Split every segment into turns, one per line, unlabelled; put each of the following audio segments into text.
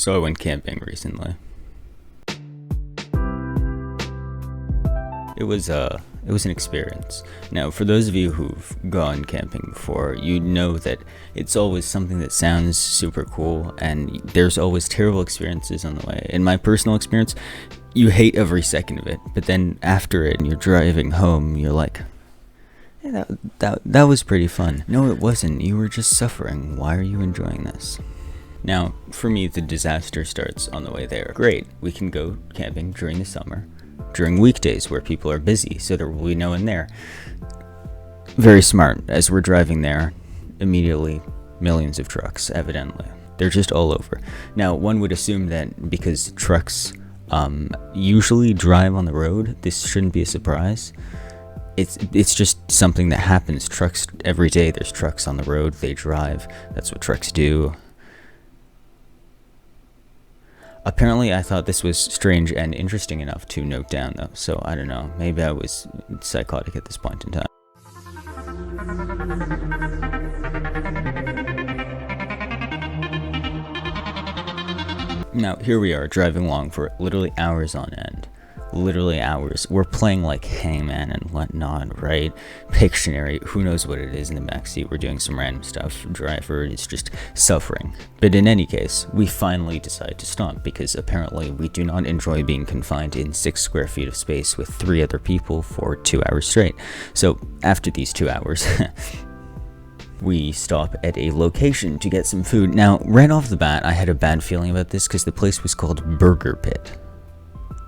So I went camping recently. It was an experience. Now, for those of you who've gone camping before, you know that it's always something that sounds super cool, and there's always terrible experiences on the way. In my personal experience, you hate every second of it, but then after it and you're driving home, you're like, hey, that was pretty fun. No, it wasn't. You were just suffering. Why are you enjoying this? Now, for me, the disaster starts on the way there. Great, we can go camping during the summer, during weekdays where people are busy, so there will be no one there. Very smart. As we're driving there, immediately millions of trucks, evidently. They're just all over. Now, one would assume that because trucks usually drive on the road, this shouldn't be a surprise. It's just something that happens. Trucks, every day there's trucks on the road, they drive. That's what trucks do. Apparently, I thought this was strange and interesting enough to note down, though, so I don't know. Maybe I was psychotic at this point in time. Now, here we are, driving along for literally hours on end. Literally hours. We're playing like Hangman and whatnot, right? Pictionary, who knows what it is in the backseat. We're doing some random stuff. Driver is just suffering. But in any case, we finally decide to stop because apparently we do not enjoy being confined in 6 square feet of space with 3 other people for 2 hours straight. So after these 2 hours, we stop at a location to get some food. Now, right off the bat, I had a bad feeling about this because the place was called Burger Pit.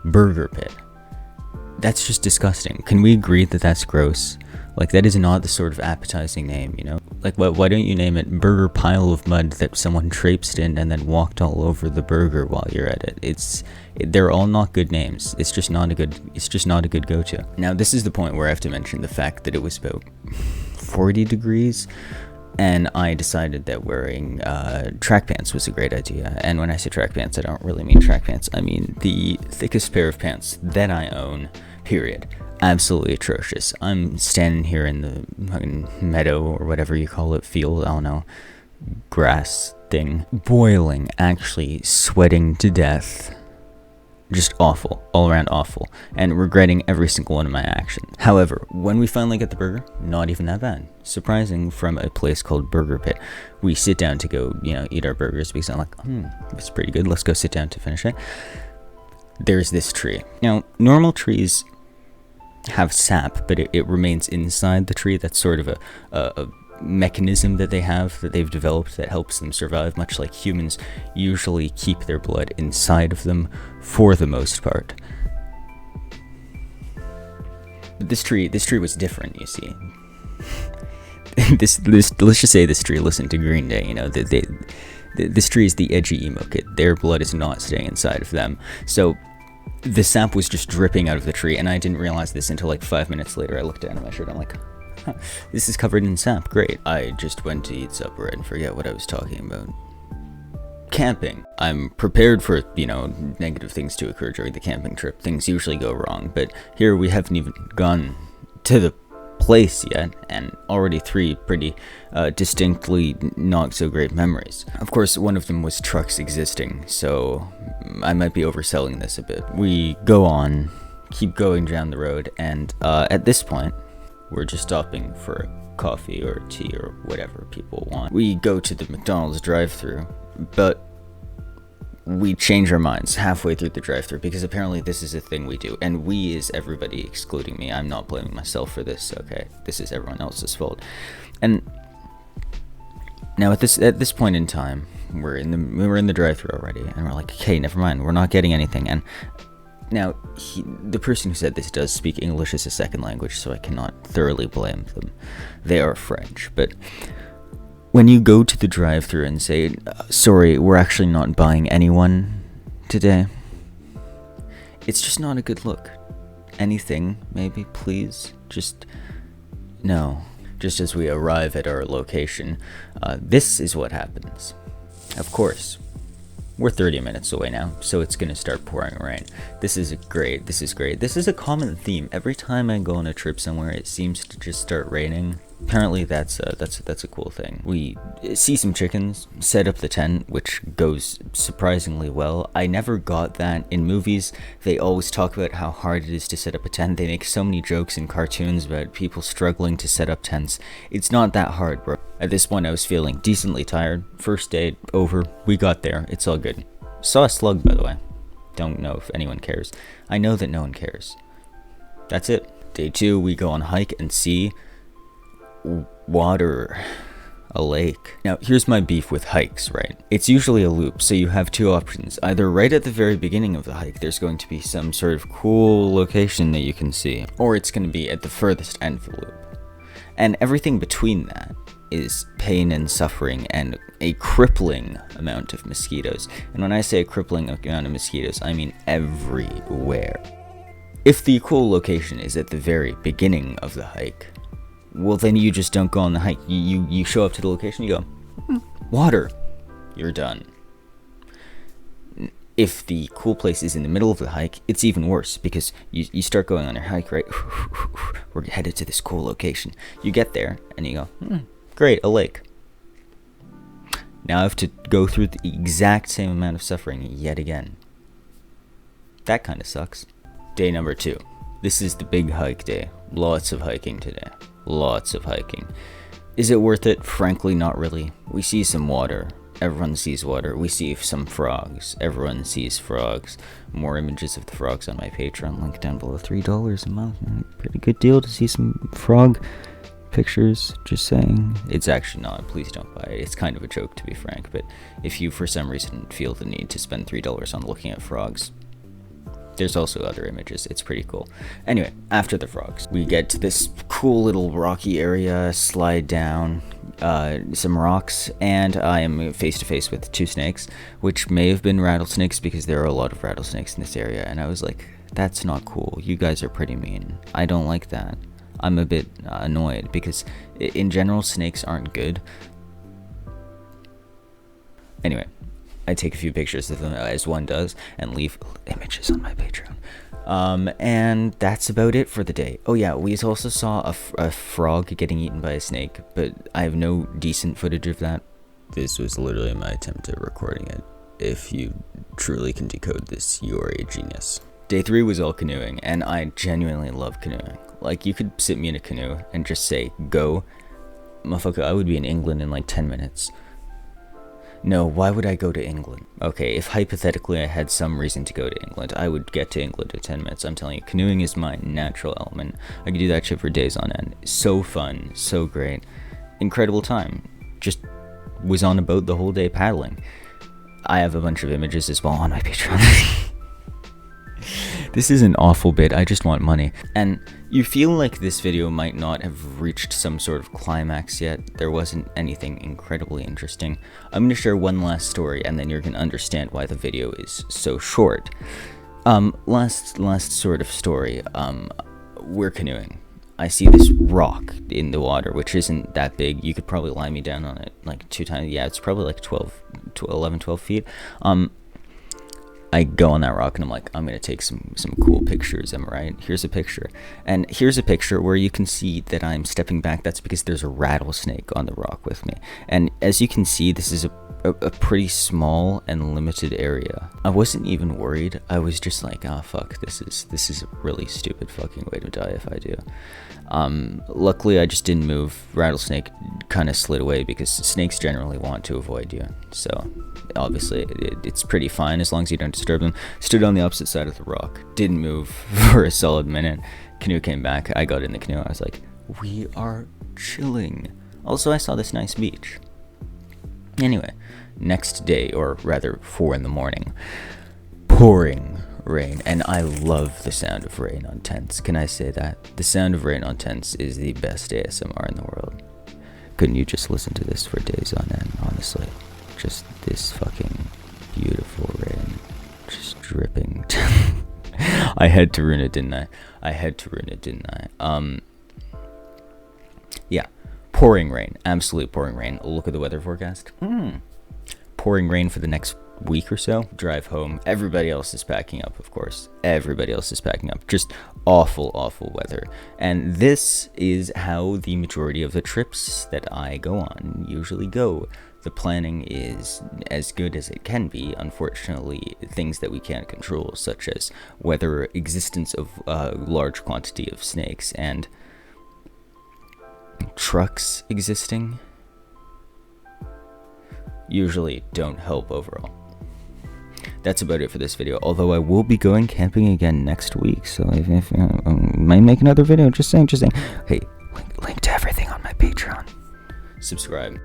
Burger Pit. That's just disgusting. Can we agree that that's gross? Like, that is not the sort of appetizing name, you know? Like, why don't you name it Burger Pile of Mud that someone traipsed in and then walked all over the burger while you're at it? They're all not good names. It's just not a good go-to. Now, this is the point where I have to mention the fact that it was about 40 degrees. And I decided that wearing track pants was a great idea. And when I say track pants, I don't really mean track pants. I mean the thickest pair of pants that I own, period. Absolutely atrocious. I'm standing here in the fucking meadow or whatever you call it, field, I don't know, grass thing. Boiling, actually sweating to death. Just awful, all around awful, and regretting every single one of my actions. However, when we finally get the burger, not even that bad. Surprising from a place called Burger Pit. We sit down to go, eat our burgers because I'm like, it's pretty good. Let's go sit down to finish it. There's this tree. Now, normal trees have sap, but it remains inside the tree. That's sort of a mechanism that they've developed that helps them survive, much like humans usually keep their blood inside of them for the most part. But this tree was different, you see. This let's just say this tree listened to Green Day, this tree is the edgy emo kid. Their blood is not staying inside of them. So the sap was just dripping out of the tree, and I didn't realize this until like 5 minutes later. I looked down at my shirt, I'm like, this is covered in sap, great. I just went to eat supper and forget what I was talking about. Camping. I'm prepared for, negative things to occur during the camping trip. Things usually go wrong, but here we haven't even gone to the place yet, and already 3 pretty distinctly not so great memories. Of course, one of them was trucks existing, so I might be overselling this a bit. We go on, keep going down the road, and at this point, we're just stopping for coffee or tea or whatever people want. We go to the McDonald's drive-thru, but we change our minds halfway through the drive-thru because apparently this is a thing we do. And we is everybody excluding me. I'm not blaming myself for this, okay? This is everyone else's fault. And now at this point in time, we're in the drive-thru already, and we're like, okay, never mind, we're not getting anything. And now, the person who said this does speak English as a second language, so I cannot thoroughly blame them. They are French, but when you go to the drive-thru and say, sorry, we're actually not buying anyone today, it's just not a good look. Anything, maybe, please? Just, no. Just as we arrive at our location, this is what happens. Of course, we're 30 minutes away now, so it's gonna start pouring rain. This is great. This is a common theme. Every time I go on a trip somewhere, it seems to just start raining. Apparently that's a cool thing. We see some chickens, set up the tent, which goes surprisingly well. I never got that. In movies, they always talk about how hard it is to set up a tent. They make so many jokes in cartoons about people struggling to set up tents. It's not that hard, bro. At this point, I was feeling decently tired. First day over, we got there. It's all good. Saw a slug, by the way. Don't know if anyone cares. I know that no one cares. That's it. Day 2, we go on hike and see water, a lake. Now, here's my beef with hikes, right? It's usually a loop, so you have two options. Either right at the very beginning of the hike, there's going to be some sort of cool location that you can see, or it's going to be at the furthest end of the loop. And everything between that is pain and suffering and a crippling amount of mosquitoes. And when I say a crippling amount of mosquitoes, I mean everywhere. If the cool location is at the very beginning of the hike, well, then you just don't go on the hike. You show up to the location, you go, water, you're done. If the cool place is in the middle of the hike, it's even worse, because you start going on your hike, right? We're headed to this cool location. You get there, and you go, great, a lake. Now I have to go through the exact same amount of suffering yet again. That kind of sucks. Day number 2. This is the big hike day. Lots of hiking today. Lots of hiking. Is it worth it? Frankly, not really. We see some water. Everyone sees water. We see some frogs. Everyone sees frogs. More images of the frogs on my Patreon. Link down below. $3 a month. Pretty good deal to see some frog pictures. Just saying. It's actually not. Please don't buy it. It's kind of a joke, to be frank. But if you, for some reason, feel the need to spend $3 on looking at frogs, there's also other images. It's pretty cool. Anyway, after the frogs, we get to this cool little rocky area, slide down some rocks, and I am face to face with 2 snakes, which may have been rattlesnakes because there are a lot of rattlesnakes in this area. And I was like, that's not cool. You guys are pretty mean. I don't like that. I'm a bit annoyed because in general, snakes aren't good. Anyway, I take a few pictures of them, as one does, and leave images on my Patreon. And that's about it for the day. Oh yeah, we also saw a frog getting eaten by a snake, but I have no decent footage of that. This was literally my attempt at recording it. If you truly can decode this, you are a genius. Day 3 was all canoeing, and I genuinely love canoeing. Like, you could sit me in a canoe and just say, go. Motherfucker, I would be in England in like 10 minutes. No, why would I go to England? Okay, if hypothetically I had some reason to go to England, I would get to England in 10 minutes. I'm telling you, canoeing is my natural element. I could do that shit for days on end. So fun, so great. Incredible time. Just was on a boat the whole day paddling. I have a bunch of images as well on my Patreon. This is an awful bit, I just want money. And you feel like this video might not have reached some sort of climax yet. There wasn't anything incredibly interesting. I'm going to share one last story, and then you're going to understand why the video is so short. Last sort of story. We're canoeing. I see this rock in the water, which isn't that big. You could probably lie me down on it like 2 times. Yeah, it's probably like 11, 12 feet. I go on that rock and I'm like, I'm going to take some cool pictures, am I right? Here's a picture. And here's a picture where you can see that I'm stepping back. That's because there's a rattlesnake on the rock with me. And as you can see, this is a pretty small and limited area. I wasn't even worried. I was just like, oh fuck, this is a really stupid fucking way to die if I do. Luckily I just didn't move. Rattlesnake kind of slid away because snakes generally want to avoid you. So obviously it's pretty fine as long as you don't disturb them. Stood on the opposite side of the rock. Didn't move for a solid minute. Canoe came back. I got in the canoe. I was like, we are chilling. Also, I saw this nice beach. Anyway, next day, or rather 4 in the morning, pouring rain, and I love the sound of rain on tents. Can I say that? The sound of rain on tents is the best ASMR in the world. Couldn't you just listen to this for days on end, honestly? Just this fucking beautiful rain, just dripping. I had to ruin it, didn't I? Yeah. Pouring rain, absolute pouring rain. Look at the weather forecast. Pouring rain for the next week or so, drive home. Everybody else is packing up, of course. Everybody else is packing up. Just awful, awful weather. And this is how the majority of the trips that I go on usually go. The planning is as good as it can be. Unfortunately, things that we can't control, such as weather, existence of a large quantity of snakes, and trucks existing, usually don't help overall. That's about it for this video, although I will be going camping again next week, so if might make another video. Just saying. Hey, link to everything on my Patreon. Subscribe.